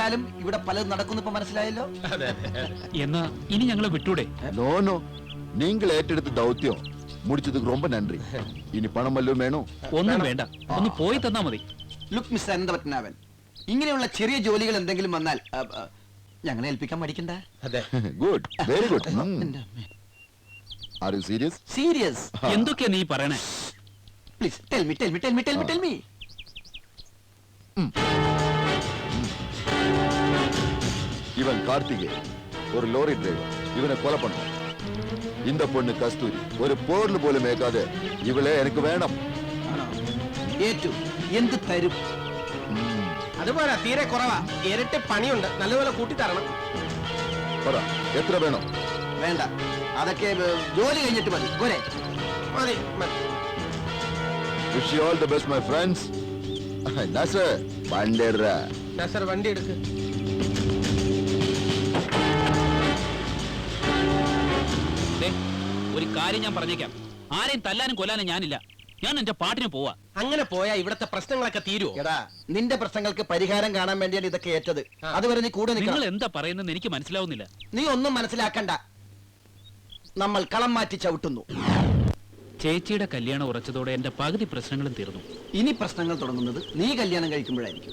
പറഞ്ഞാലും ഇവിടെ പലതും നടക്കുന്നു ഇപ്പൊ മനസ്സിലായല്ലോ. എന്നാ ഇനി ഞങ്ങളെ വിട്ടൂടെ? நோ நோ நீங்கள் ഏറ്റെടുത്ത ദൗത്യം முடிச்சதுக்கு ரொம்ப நன்றி. ഇനി പണം വല്ലതും വേണോ? ഒന്നും വേണ്ട, ഒന്ന് പോയി തന്നാ മതി. ലുക്ക് മിസ്റ്റർ അനന്തപത്മനാഭൻ, ഇങ്ങനെയുള്ള ചെറിയ ജോലികൾ എന്തെങ്കിലും വന്നാൽ ഞങ്ങളെ ഏൽപ്പിക്കാൻ മടിക്കണ്ട. Good, very good. Are you serious? Serious. എന്തൊക്കെയാ നീ പറയണേ? Please tell me tell me tell me tell me tell me. இவன் கார்த்திகே, ஒரு லோரி டிரைவர். இவனை கொலை பண்ண. இந்த பொண்ணு கஸ்தூரி, ஒரு போர்ல போல மேய்க்காத இவளே எனக்கு வேണം. ഏറ്റു എന്ത് തരും? അതുപോലെ തീരെ കുറവാ, ഇരട്ടി പണിയുണ്ട്, നല്ലപോലെ കൂട്ടി തരണം. പറ, എത്ര വേണം? വേണ്ട, അതൊക്കെ ജോലി കഴിഞ്ഞിട്ട് മതി. പോരെ? മതി മതി. Wish you all the best, my friends. Nasser, bandera. Nasar വണ്ടി എടുക്ക്. ഒരു കാര്യം ഞാൻ പറഞ്ഞേക്കാം, ആരെയും തല്ലാനും കൊല്ലാനും ഞാനില്ല. ഞാൻ എന്റെ പാട്ടിന് പോവാ. അങ്ങനെ പോയാ ഇവിടത്തെ പ്രശ്നങ്ങളൊക്കെ തീരുവോ? എടാ, നിന്റെ പ്രശ്നങ്ങൾക്ക് പരിഹാരം കാണാൻ വേണ്ടിയാണ് ഇതൊക്കെ ഏറ്റത്. അതുവരെ നീ കൂടെ നിങ്ങൾ നിൽക്കണം. എന്താ പറയുന്നത് എനിക്ക് മനസ്സിലാവുന്നില്ല. നീ ഒന്നും മനസ്സിലാക്കണ്ട. നമ്മൾ കളം മാറ്റി ചവിട്ടുന്നു. ചേച്ചിയുടെ കല്യാണം ഉറച്ചതോടെ എന്റെ പകുതി പ്രശ്നങ്ങളും തീർന്നു. ഇനി പ്രശ്നങ്ങൾ തുടങ്ങുന്നത് നീ കല്യാണം കഴിക്കുമ്പോഴായിരിക്കും.